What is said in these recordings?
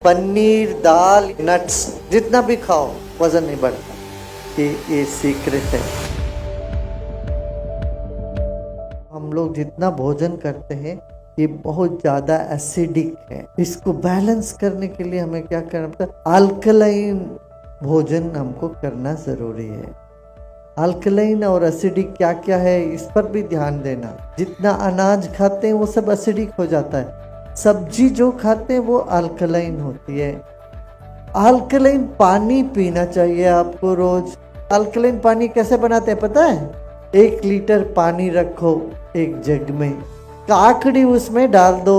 पनीर, दाल, nuts जितना भी खाओ वजन नहीं बढ़ता। ये सीक्रेट है। हम लोग जितना भोजन करते हैं ये बहुत ज्यादा एसिडिक है। इसको बैलेंस करने के लिए हमें क्या करना पड़ता है? अल्कलाइन भोजन हमको करना जरूरी है। अल्कलाइन और एसिडिक क्या क्या है इस पर भी ध्यान देना। जितना अनाज खाते हैं वो सब एसिडिक हो जाता है। सब्जी जो खाते हैं वो अल्कलाइन होती है। अल्कलाइन पानी पीना चाहिए आपको रोज। अल्कलाइन पानी कैसे बनाते हैं पता है? 1 लीटर पानी रखो एक जग में, काकड़ी उसमें डाल दो,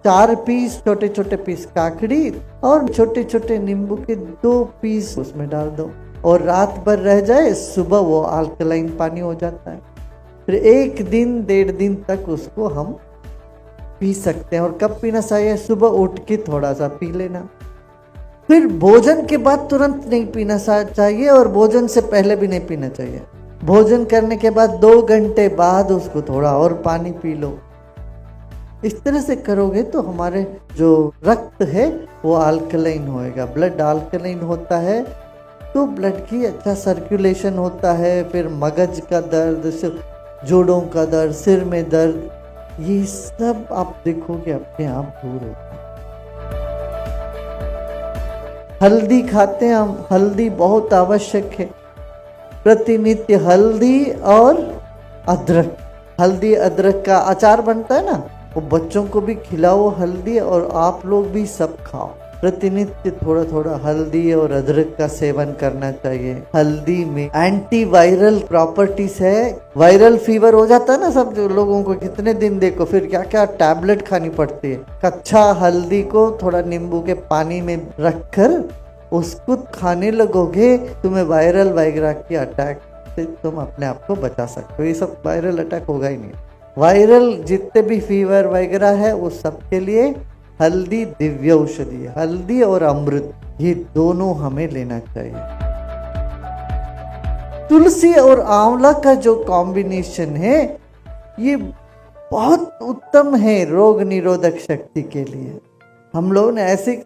4 पीस छोटे छोटे पीस काकड़ी और छोटे छोटे नींबू के 2 पीस उसमें डाल दो और रात भर रह जाए, सुबह वो अल्कलाइन पानी हो जाता है। फिर 1 दिन 1.5 दिन तक उसको हम पी सकते हैं। और कब पीना चाहिए? सुबह उठ के थोड़ा सा पी लेना। फिर भोजन के बाद तुरंत नहीं पीना चाहिए और भोजन से पहले भी नहीं पीना चाहिए। भोजन करने के बाद 2 घंटे बाद उसको थोड़ा और पानी पी लो। इस तरह से करोगे तो हमारे जो रक्त है वो अल्कलाइन होएगा। ब्लड अल्कलाइन होता है तो ब्लड की अच्छा सर्कुलेशन होता है। फिर मगज का दर्द, जोड़ों का दर्द, सिर में दर्द, ये सब आप देखोगे अपने आप दूर होता है। हल्दी खाते हैं हम, हल्दी बहुत आवश्यक है। प्रतिनित्य हल्दी और अदरक, हल्दी अदरक का अचार बनता है ना, वो बच्चों को भी खिलाओ हल्दी, और आप लोग भी सब खाओ। प्रतिनित्य थोड़ा थोड़ा हल्दी और अदरक का सेवन करना चाहिए। हल्दी में एंटीवायरल प्रॉपर्टीज है। वायरल फीवर हो जाता है ना सब लोगों को, कितने दिन देखो फिर क्या क्या टैबलेट खानी पड़ती है। कच्चा हल्दी को थोड़ा नींबू के पानी में रखकर उसको खाने लगोगे, तुम्हें वायरल वगैरह की अटैक से तुम अपने आप को बचा सकते हो। ये सब वायरल अटैक होगा ही नहीं। वायरल जितने भी फीवर वगैरह है उस सब के लिए हल्दी दिव्य औषधि है। हल्दी और अमृत ये दोनों हमें लेना चाहिए। तुलसी और आंवला का जो कॉम्बिनेशन है ये बहुत उत्तम है रोग निरोधक शक्ति के लिए। हम लोग ने ऐसे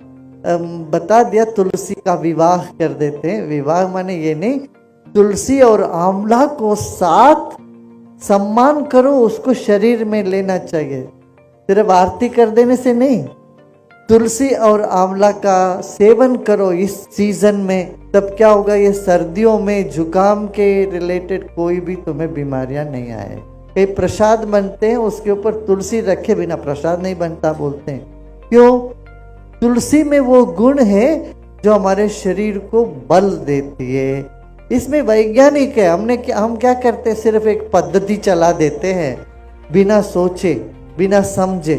बता दिया तुलसी का विवाह कर देते हैं। विवाह माने ये नहीं, तुलसी और आंवला को साथ सम्मान करो, उसको शरीर में लेना चाहिए। सिर्फ आरती कर देने से नहीं, तुलसी और आंवला का सेवन करो इस सीजन में। तब क्या होगा, ये सर्दियों में जुकाम के रिलेटेड कोई भी तुम्हें बीमारियां नहीं आए। कई प्रसाद बनते हैं उसके ऊपर तुलसी रखे बिना प्रसाद नहीं बनता बोलते हैं। क्यों? तुलसी में वो गुण है जो हमारे शरीर को बल देती है। इसमें वैज्ञानिक है। हम क्या करते हैं, सिर्फ एक पद्धति चला देते हैं बिना सोचे बिना समझे।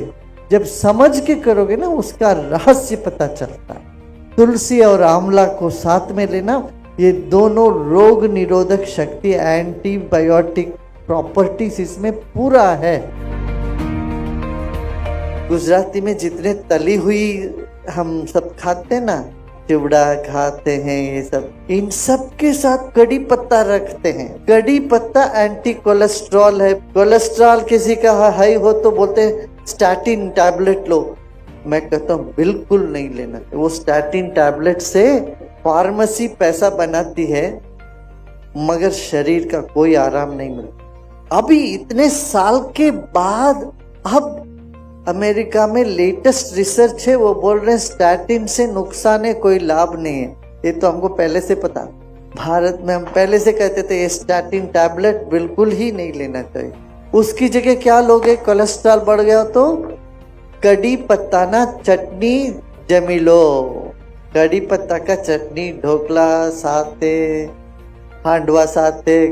जब समझ के करोगे ना उसका रहस्य पता चलता है। तुलसी और आंवला को साथ में लेना, ये दोनों रोग निरोधक शक्ति, एंटीबायोटिक प्रॉपर्टीज इसमें पूरा है। गुजराती में जितने तली हुई हम सब खाते हैं ना, चिवड़ा खाते हैं, ये सब, इन सब के साथ कड़ी पत्ता रखते हैं। कड़ी पत्ता एंटी कोलेस्ट्रॉल है। कोलेस्ट्रॉल किसी का हाई हो तो बोलते हैं स्टैटिन टैबलेट लो। मैं कहता हूँ बिल्कुल नहीं लेना। वो स्टैटिन टैबलेट से फार्मेसी पैसा बनाती है मगर शरीर का कोई आराम नहीं मिलता। अभी इतने साल के बाद अब अमेरिका में लेटेस्ट रिसर्च है, वो बोल रहे हैं स्टैटिन से नुकसान है, कोई लाभ नहीं है। ये तो हमको पहले से पता। भारत में हम पहले से कहते थे ये स्टैटिन टैबलेट बिल्कुल ही नहीं लेना चाहिए। उसकी जगह क्या लोगे, कोलेस्ट्रॉल बढ़ गया तो कड़ी पत्ता ना चटनी जमी लो। कड़ी पत्ता का चटनी, ढोकला साथे, हांडवा साथे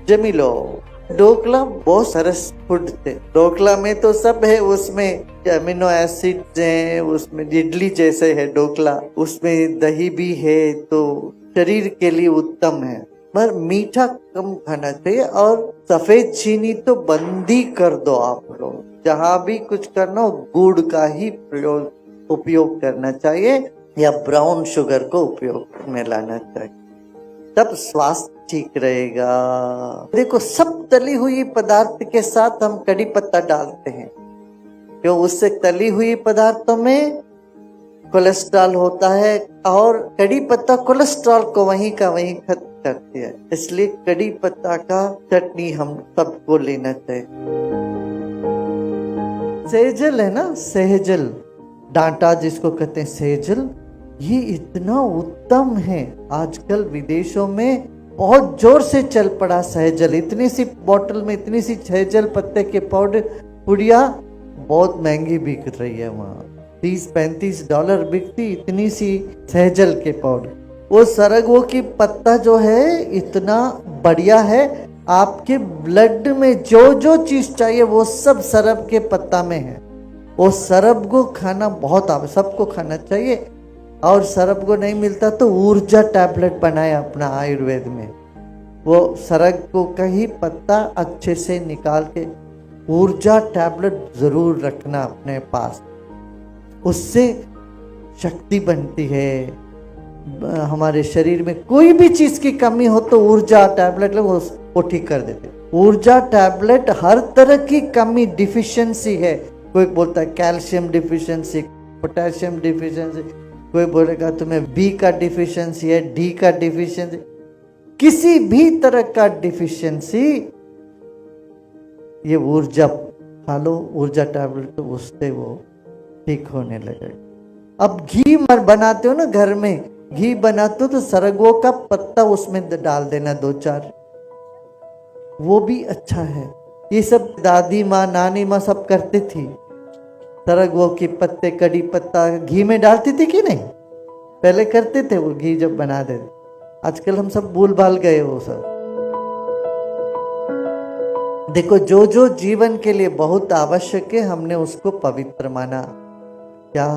जमी लो। ढोकला बहुत सरस फूड थे। ढोकला में तो सब है, उसमें अमीनो एसिड है, उसमें इडली जैसे है ढोकला, उसमें दही भी है, तो शरीर के लिए उत्तम है। पर मीठा कम खाना चाहिए और सफेद चीनी तो बंद ही कर दो। आप लोग जहाँ भी कुछ करना हो गुड़ का ही उपयोग करना चाहिए या ब्राउन शुगर को उपयोग में लाना चाहिए, तब स्वास्थ्य ठीक रहेगा। देखो सब तली हुई पदार्थ के साथ हम कड़ी पत्ता डालते हैं, क्यों? उससे तली हुई पदार्थों में कोलेस्ट्रॉल होता है और कड़ी पत्ता कोलेस्ट्रॉल को वहीं का वहीं खत्म करती है। इसलिए कड़ी पत्ता का चटनी हम सबको लेना चाहिए। सेजल है ना, सेजल, डांटा जिसको कहते हैं सेजल, ये इतना उत्तम है। आजकल विदेशों में बहुत जोर से चल पड़ा सहजल। इतनी सी बोतल में इतनी सी सहजल पत्ते के पाउडर पुड़िया बहुत महंगी बिक रही है वहाँ, $30-35 बिकती इतनी सी सहजल के पाउडर। वो सरगवो की पत्ता जो है इतना बढ़िया है, आपके ब्लड में जो जो चीज चाहिए वो सब सरब के पत्ता में है। वो सरब को खाना बहुत सबको खाना चाहिए। और सरब को नहीं मिलता तो ऊर्जा टैबलेट बनाए अपना आयुर्वेद में। वो सरग को का ही पत्ता अच्छे से निकाल के ऊर्जा टैबलेट जरूर रखना अपने पास, उससे शक्ति बनती है। हमारे शरीर में कोई भी चीज की कमी हो तो ऊर्जा टैबलेट लो, वो ठीक कर देते। ऊर्जा टैबलेट हर तरह की कमी डिफिशियंसी है, कोई बोलता है कैल्शियम डिफिशियंसी, पोटेशियम डिफिशियंसी, कोई बोलेगा तुम्हें बी का डिफिशियंसी है, डी का डिफिशियंसी, किसी भी तरह का डिफिशियंसी, ये ऊर्जा खा लो, ऊर्जा टैबलेट, तो उससे वो ठीक होने लगेगा। अब घी बनाते हो ना घर में, घी बनाते हो तो सरगवो का पत्ता उसमें डाल देना 2-4, वो भी अच्छा है। ये सब दादी माँ नानी माँ सब करती थी। सरगवो के पत्ते कड़ी पत्ता घी में डालती थी कि नहीं, पहले करते थे वो घी जब बना देते। आजकल हम सब भूल भाल गए वो सब। देखो जो जो जीवन के लिए बहुत आवश्यक है हमने उसको पवित्र माना। क्या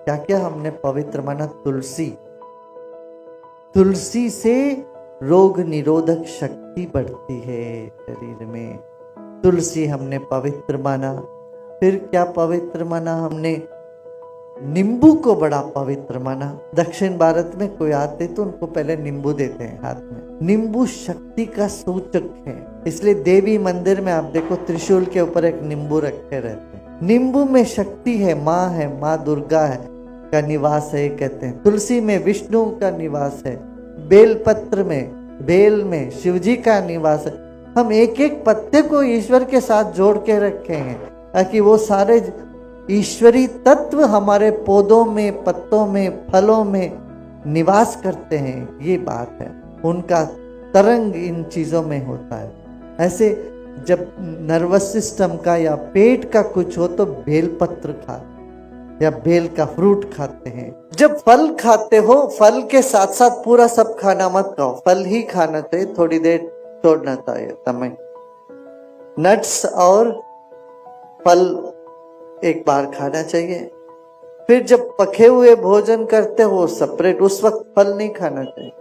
क्या क्या हमने पवित्र माना? तुलसी, तुलसी से रोग निरोधक शक्ति बढ़ती है शरीर में। तुलसी हमने पवित्र माना। फिर क्या पवित्र माना हमने? नींबू को बड़ा पवित्र माना। दक्षिण भारत में कोई आते तो उनको पहले नींबू देते हैं हाथ में। नींबू शक्ति का सूचक है, इसलिए देवी मंदिर में आप देखो त्रिशूल के ऊपर एक नींबू रखे रहते हैं। नींबू में शक्ति है, माँ दुर्गा है का निवास है कहते हैं। तुलसी में विष्णु का निवास है। बेलपत्र में, बेल में शिवजी का निवास है। हम एक एक पत्ते को ईश्वर के साथ जोड़ के रखे हैं ताकि वो सारे ईश्वरी तत्व हमारे पौधों में, पत्तों में, फलों में निवास करते हैं। ये बात है, उनका तरंग इन चीजों में होता है। ऐसे जब नर्वस सिस्टम का या पेट का कुछ हो तो बेलपत्र खाते या बेल का फ्रूट खाते हैं। जब फल खाते हो, फल के साथ साथ पूरा सब खाना मत खाओ, फल ही खाना चाहिए, थोड़ी देर छोड़ना चाहिए समय। नट्स और फल एक बार खाना चाहिए। फिर जब पके हुए भोजन करते हो सेपरेट, उस वक्त फल नहीं खाना चाहिए।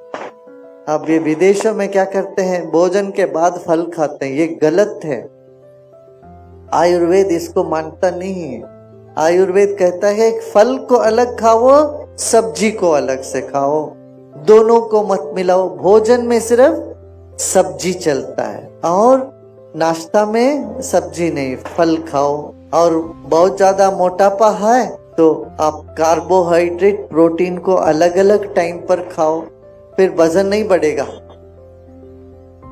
अब ये विदेशों में क्या करते हैं, भोजन के बाद फल खाते हैं, ये गलत है। आयुर्वेद इसको मानता नहीं है। आयुर्वेद कहता है फल को अलग खाओ, सब्जी को अलग से खाओ, दोनों को मत मिलाओ। भोजन में सिर्फ सब्जी चलता है और नाश्ता में सब्जी नहीं, फल खाओ। और बहुत ज्यादा मोटापा है तो आप कार्बोहाइड्रेट, प्रोटीन को अलग अलग टाइम पर खाओ, फिर वजन नहीं बढ़ेगा।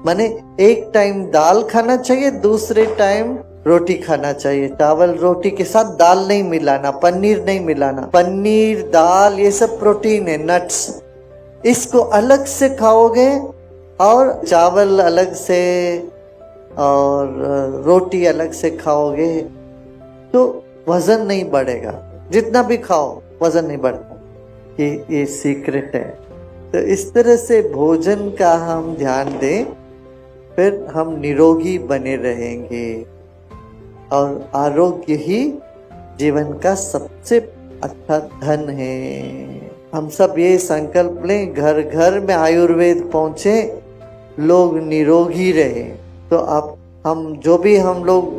माने एक टाइम दाल खाना चाहिए, दूसरे टाइम रोटी खाना चाहिए। चावल रोटी के साथ दाल नहीं मिलाना, पनीर नहीं मिलाना। पनीर, दाल ये सब प्रोटीन है, नट्स, इसको अलग से खाओगे और चावल अलग से और रोटी अलग से खाओगे तो वजन नहीं बढ़ेगा। जितना भी खाओ वजन नहीं बढ़ता। ये सीक्रेट है। तो इस तरह से भोजन का हम ध्यान दें, फिर हम निरोगी बने रहेंगे। और आरोग्य ही जीवन का सबसे अच्छा धन है। हम सब ये संकल्प लें, घर घर में आयुर्वेद पहुंचे, लोग निरोगी रहे। तो अब हम जो भी हम लोग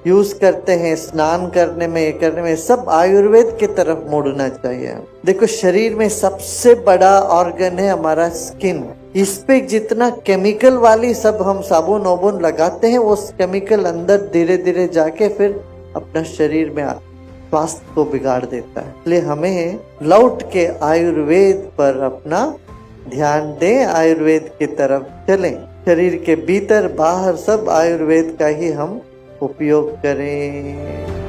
यूज करते हैं स्नान करने में, ये करने में, सब आयुर्वेद की तरफ मुड़ना चाहिए। देखो शरीर में सबसे बड़ा ऑर्गन है हमारा स्किन। इस पे जितना केमिकल वाली सब हम साबुन वाबुन लगाते हैं, वो केमिकल अंदर धीरे धीरे जाके फिर अपना शरीर में स्वास्थ्य को बिगाड़ देता है। इसलिए हमें लौट के आयुर्वेद पर अपना ध्यान दें, आयुर्वेद की तरफ चलें। शरीर के भीतर बाहर सब आयुर्वेद का ही हम उपयोग करें।